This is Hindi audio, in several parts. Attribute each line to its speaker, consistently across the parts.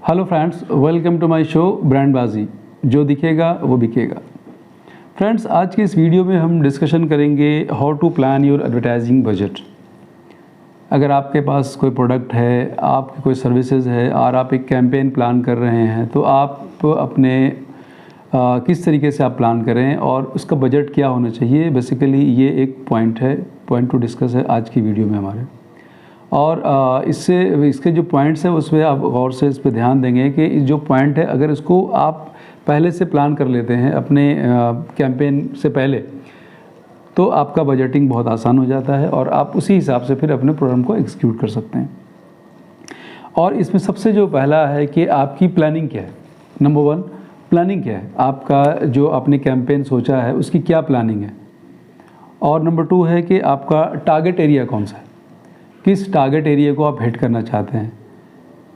Speaker 1: Hello friends, welcome to my show ब्रांडबाजी। जो दिखेगा वो बिकेगा। फ्रेंड्स, आज के इस वीडियो में हम डिस्कशन करेंगे how to plan your advertising budget. अगर आपके पास कोई प्रोडक्ट है, आपकी कोई सर्विसेज है और आप एक कैंपेन प्लान कर रहे हैं, तो आप अपने किस तरीके से आप प्लान करें और उसका बजट क्या होना चाहिए। बेसिकली ये एक पॉइंट टू डिस्कस है आज की वीडियो में हमारे। और इसके जो पॉइंट्स हैं उसमें आप गौर से इस पर ध्यान देंगे कि जो पॉइंट है अगर इसको आप पहले से प्लान कर लेते हैं अपने कैंपेन से पहले, तो आपका बजटिंग बहुत आसान हो जाता है और आप उसी हिसाब से फिर अपने प्रोग्राम को एग्जीक्यूट कर सकते हैं। और इसमें सबसे जो पहला है कि आपकी प्लानिंग क्या है। नंबर 1, प्लानिंग क्या है, आपका जो आपने कैंपेन सोचा है उसकी क्या प्लानिंग है। और नंबर 2 है कि आपका टारगेट एरिया कौन सा है, किस टारगेट एरिया को आप हिट करना चाहते हैं।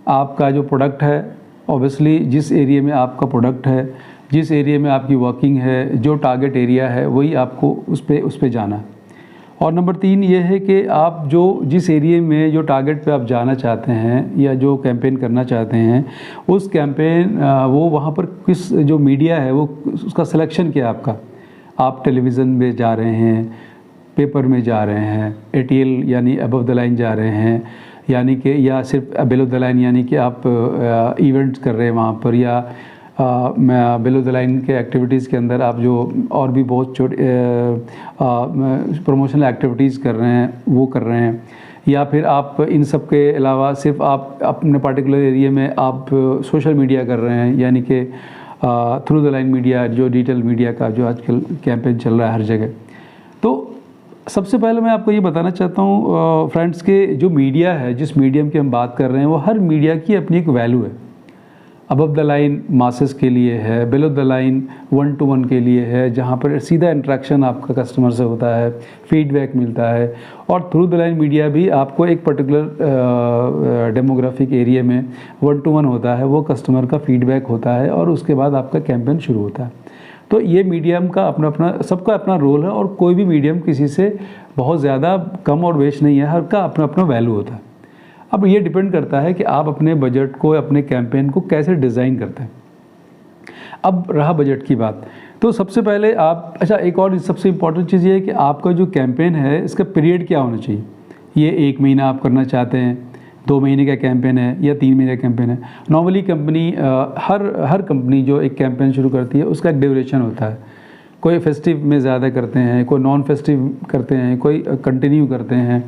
Speaker 1: आपका जो प्रोडक्ट है, ऑब्वियसली जिस एरिया में आपका प्रोडक्ट है, जिस एरिया में आपकी वर्किंग है, जो टारगेट एरिया है वही आपको उस पे जाना है। और नंबर 3 ये है कि आप जिस एरिया में जो टारगेट पे आप जाना चाहते हैं या जो कैंपेन करना चाहते हैं, उस कैंपेन वो वहाँ पर किस जो मीडिया है वो उसका सिलेक्शन क्या है आपका। आप टेलीविज़न में जा रहे हैं, पेपर में जा रहे हैं, ATL यानी अबव द लाइन जा रहे हैं, यानी कि या सिर्फ बिलो द लाइन यानी कि आप इवेंट्स कर रहे हैं वहाँ पर, या बिलो द लाइन के एक्टिविटीज़ के अंदर आप जो और भी बहुत छोटे प्रमोशनल एक्टिविटीज़ कर रहे हैं वो कर रहे हैं, या फिर आप इन सब के अलावा सिर्फ आप अपने पर्टिकुलर एरिया में आप सोशल मीडिया कर रहे हैं, यानी कि थ्रू द लाइन मीडिया, जो डिजिटल मीडिया का जो आजकल कैंपेन चल रहा है हर जगह। तो सबसे पहले मैं आपको ये बताना चाहता हूँ फ्रेंड्स के जो मीडिया है, जिस मीडियम की हम बात कर रहे हैं, वो हर मीडिया की अपनी एक वैल्यू है। अबव द लाइन मासेस के लिए है, बिलो द लाइन 1-to-1 के लिए है, जहाँ पर सीधा इंटरेक्शन आपका कस्टमर से होता है, फीडबैक मिलता है। और थ्रू द लाइन मीडिया भी आपको एक पर्टिकुलर डेमोग्राफिक एरिया में 1-to-1 होता है, वो कस्टमर का फीडबैक होता है और उसके बाद आपका कैंपेन शुरू होता है। तो ये मीडियम का अपना सबका अपना रोल है और कोई भी मीडियम किसी से बहुत ज़्यादा कम और बेश नहीं है, हर का अपना वैल्यू होता है। अब ये डिपेंड करता है कि आप अपने बजट को, अपने कैंपेन को कैसे डिज़ाइन करते हैं। अब रहा बजट की बात, तो सबसे पहले एक और सबसे इम्पॉर्टेंट चीज़ ये है कि आपका जो कैंपेन है इसका पीरियड क्या होना चाहिए। ये 1 महीना आप करना चाहते हैं, 2 महीने का कैंपेन है या 3 महीने का कैंपेन है। नॉर्मली कंपनी हर कंपनी जो एक कैंपेन शुरू करती है उसका एक ड्यूरेशन होता है। कोई फेस्टिव में ज़्यादा करते हैं, कोई नॉन फेस्टिव करते हैं, कोई कंटिन्यू करते हैं।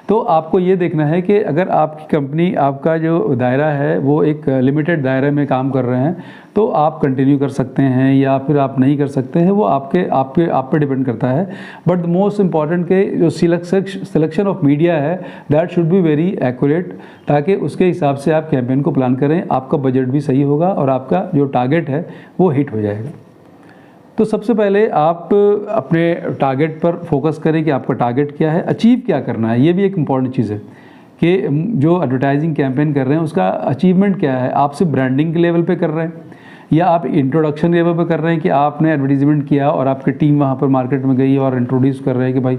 Speaker 1: तो आपको ये देखना है कि अगर आपकी कंपनी, आपका जो दायरा है वो एक लिमिटेड दायरे में काम कर रहे हैं, तो आप कंटिन्यू कर सकते हैं या फिर आप नहीं कर सकते हैं, वो आप पे डिपेंड करता है। बट द मोस्ट इम्पॉर्टेंट के जो सिलेक्शन ऑफ मीडिया है that should be very accurate, ताकि उसके हिसाब से आप कैंपेन को प्लान करें, आपका बजट भी सही होगा और आपका जो टारगेट है वो हिट हो जाएगा। तो सबसे पहले आप अपने टारगेट पर फोकस करें कि आपका टारगेट क्या है, अचीव क्या करना है। ये भी एक इम्पॉर्टेंट चीज़ है कि जो एडवर्टाइजिंग कैंपेन कर रहे हैं उसका अचीवमेंट क्या है। आप सिर्फ ब्रांडिंग के लेवल पे कर रहे हैं या आप इंट्रोडक्शन लेवल पे कर रहे हैं कि आपने एडवर्टीजमेंट किया और आपकी टीम वहाँ पर मार्केट में गई और इंट्रोड्यूस कर रहे हैं कि भाई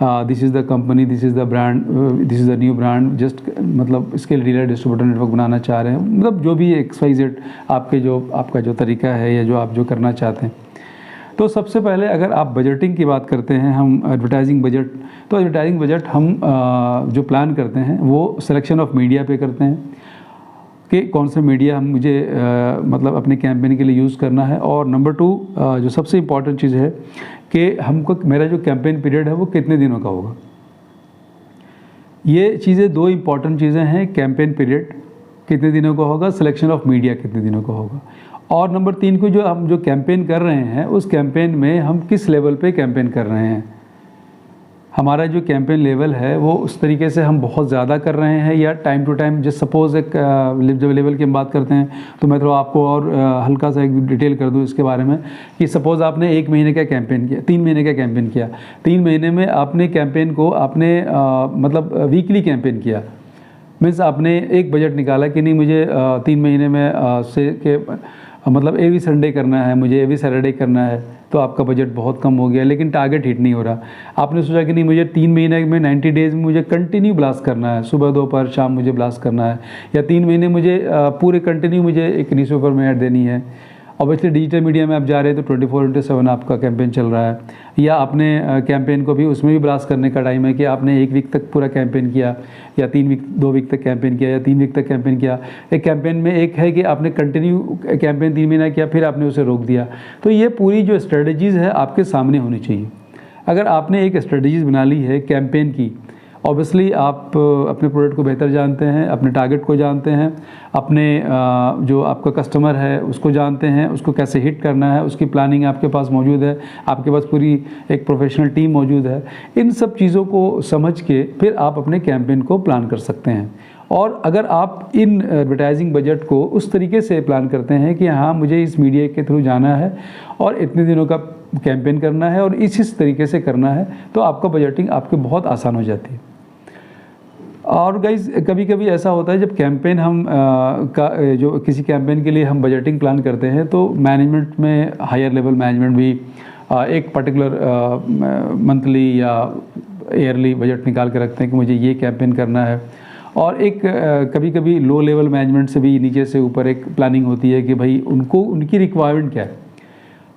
Speaker 1: this is the company, this is the brand, this is the new brand, just मतलब इसके डीलर डिस्ट्रीब्यूटर नेटवर्क बनाना चाह रहे हैं। मतलब जो भी XYZ आपका जो तरीका है या जो आप जो करना चाहते हैं। तो सबसे पहले अगर आप बजटिंग की बात करते हैं, हम एडवर्टाइजिंग बजट, तो एडवर्टाइजिंग बजट हम जो प्लान करते हैं वो सिलेक्शन ऑफ मीडिया पे करते हैं कि कौन सा मीडिया मुझे मतलब अपने कैंपेन के लिए यूज़ करना है। और नंबर 2 जो सबसे इम्पॉर्टेंट चीज़ है कि मेरा जो कैंपेन पीरियड है वो कितने दिनों का होगा। ये चीज़ें 2 इम्पॉर्टेंट चीज़ें हैं, कैंपेन पीरियड कितने दिनों का होगा, सिलेक्शन ऑफ मीडिया कितने दिनों का होगा। और नंबर 3 को हम जो कैंपेन कर रहे हैं उस कैंपेन में हम किस लेवल पे कैंपेन कर रहे हैं। हमारा जो कैंपेन लेवल है वो उस तरीके से हम बहुत ज़्यादा कर रहे हैं या टाइम टू टाइम, जैसे सपोज़ एक जब लेवल की हम बात करते हैं तो मैं थोड़ा आपको और हल्का सा एक डिटेल कर दूं इसके बारे में कि सपोज़ आपने 1 महीने का कैंपेन किया, 3 महीने का कैंपेन किया, 3 महीने में आपने कैंपेन को आपने मतलब वीकली कैंपेन किया, मीन्स आपने एक बजट निकाला कि नहीं मुझे 3 महीने में मतलब एवरी संडे करना है, मुझे एवरी सैटरडे करना है, तो आपका बजट बहुत कम हो गया, लेकिन टारगेट हिट नहीं हो रहा। आपने सोचा कि नहीं मुझे 3 महीने में 90 डेज़ में मुझे कंटिन्यू ब्लास्ट करना है, सुबह दोपहर शाम मुझे ब्लास्ट करना है, या 3 महीने मुझे पूरे कंटिन्यू मुझे एक न्यूज़पेपर में ऐड देनी है। ऑब्वियसली डिजिटल मीडिया में आप जा रहे हैं तो 24/7 आपका कैंपेन चल रहा है, या आपने कैंपेन को भी उसमें भी ब्लास्ट करने का टाइम है कि आपने 1 वीक तक पूरा कैंपेन किया, या 2 वीक तक कैंपेन किया, या 3 वीक तक कैंपेन किया। एक कैंपेन में एक है कि आपने कंटिन्यू कैंपेन 3 महीना किया, फिर आपने उसे रोक दिया। तो ये पूरी जो स्ट्रेटजीज़ है आपके सामने होनी चाहिए। अगर आपने एक स्ट्रेटजीज़ बना ली है कैंपेन की, ऑब्वियसली आप अपने प्रोडक्ट को बेहतर जानते हैं, अपने टारगेट को जानते हैं, अपने जो आपका कस्टमर है उसको जानते हैं, उसको कैसे हिट करना है, उसकी प्लानिंग आपके पास मौजूद है, आपके पास पूरी एक प्रोफेशनल टीम मौजूद है। इन सब चीज़ों को समझ के फिर आप अपने कैंपेन को प्लान कर सकते हैं। और अगर आप इन एडवर्टाइजिंग बजट को उस तरीके से प्लान करते हैं कि हाँ मुझे इस मीडिया के थ्रू जाना है और इतने दिनों का कैंपेन करना है और इस तरीके से करना है, तो आपका बजटिंग आपके बहुत आसान हो जाती है। और गाइज़ कभी कभी ऐसा होता है जब कैंपेन हम जो किसी कैंपेन के लिए हम बजटिंग प्लान करते हैं तो मैनेजमेंट में हायर लेवल मैनेजमेंट भी एक पर्टिकुलर मंथली या ईयरली बजट निकाल के रखते हैं कि मुझे ये कैंपेन करना है। और एक कभी कभी लो लेवल मैनेजमेंट से भी नीचे से ऊपर एक प्लानिंग होती है कि भाई उनको उनकी रिक्वायरमेंट क्या है।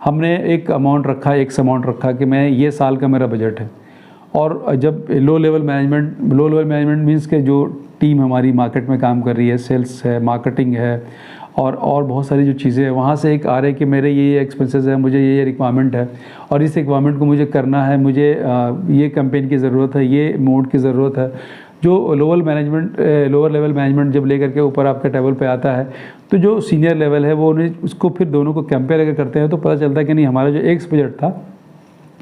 Speaker 1: हमने एक अमाउंट रखा, एक अमाउंट रखा कि मैं ये साल का मेरा बजट है। और जब लो लेवल मैनेजमेंट मीन्स के जो टीम हमारी मार्केट में काम कर रही है, सेल्स है, मार्केटिंग है और बहुत सारी जो चीज़ें हैं, वहाँ से एक आ रहे कि मेरे ये एक्सपेंसेस है, मुझे ये रिक्वायरमेंट है और इस रिक्वायरमेंट को मुझे करना है, मुझे ये कैंपेन की ज़रूरत है, ये मोड की ज़रूरत है। जो लोअर लेवल मैनेजमेंट जब लेकर के ऊपर आपके टेबल पे आता है तो जो सीनियर लेवल है वो उन्हें उसको फिर दोनों को कंपेयर अगर करते हैं तो पता चलता है कि नहीं हमारा जो एक्स बजट था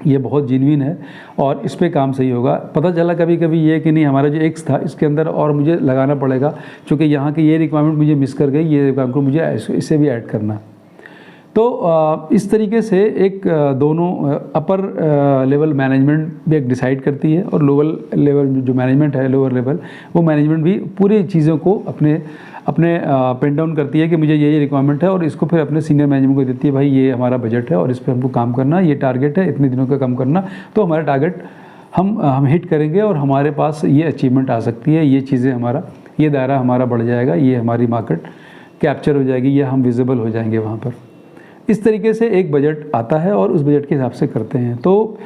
Speaker 1: ये बहुत जेन्युइन है और इस पे काम सही होगा। पता चला कभी कभी ये कि नहीं हमारा जो एक्स था इसके अंदर और मुझे लगाना पड़ेगा, क्योंकि यहाँ की ये रिक्वायरमेंट मुझे मिस कर गई, ये रिक्वायरमेंट को मुझे इसे भी ऐड करना है। तो इस तरीके से एक दोनों अपर लेवल मैनेजमेंट भी एक डिसाइड करती है और लोअर लेवल जो मैनेजमेंट है, लोअर लेवल वो मैनेजमेंट भी पूरी चीज़ों को अपने पेन डाउन करती है कि मुझे ये रिक्वायरमेंट है और इसको फिर अपने सीनियर मैनेजमेंट को देती है, भाई ये हमारा बजट है और इस पर हमको काम करना, ये टारगेट है इतने दिनों का काम करना, तो हमारा टारगेट हम हिट करेंगे और हमारे पास ये अचीवमेंट आ सकती है, ये चीज़ें हमारा ये दायरा हमारा बढ़ जाएगा, ये हमारी मार्केट कैप्चर हो जाएगी या हम विजिबल हो जाएंगे वहाँ पर। इस तरीके से एक बजट आता है और उस बजट के हिसाब से करते हैं। तो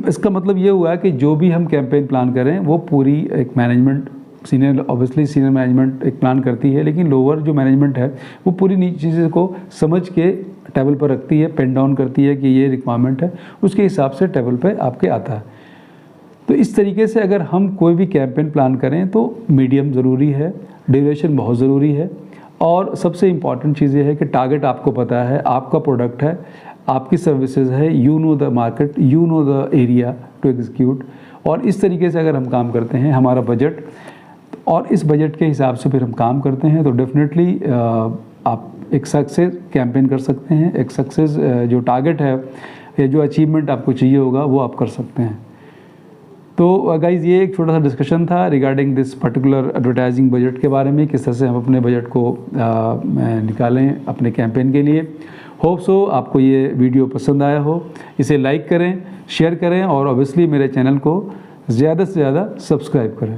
Speaker 1: इसका मतलब ये हुआ कि जो भी हम कैंपेन प्लान करें वो पूरी एक मैनेजमेंट सीनियर मैनेजमेंट एक प्लान करती है, लेकिन लोअर जो मैनेजमेंट है वो पूरी चीज़ों को समझ के टेबल पर रखती है, पेन डाउन करती है कि ये रिक्वायरमेंट है, उसके हिसाब से टेबल पे आपके आता है। तो इस तरीके से अगर हम कोई भी कैंपेन प्लान करें तो मीडियम ज़रूरी है, ड्यूरेशन बहुत ज़रूरी है और सबसे इम्पॉर्टेंट चीज़ ये है कि टारगेट आपको पता है, आपका प्रोडक्ट है, आपकी सर्विसेज है, you know the market, you know the area to execute. और इस तरीके से अगर हम काम करते हैं, हमारा बजट और इस बजट के हिसाब से फिर हम काम करते हैं तो डेफिनेटली आप एक सक्सेस कैंपेन कर सकते हैं, एक सक्सेस जो टारगेट है या जो अचीवमेंट आपको चाहिए होगा वो आप कर सकते हैं। तो गाइज़ ये एक छोटा सा डिस्कशन था regarding this particular advertising budget के बारे में, किस तरह से हम अपने बजट को निकालें अपने कैंपेन के लिए। होप सो आपको ये वीडियो पसंद आया हो, इसे लाइक करें, शेयर करें और ऑब्वियसली मेरे चैनल को ज़्यादा से ज़्यादा सब्सक्राइब करें।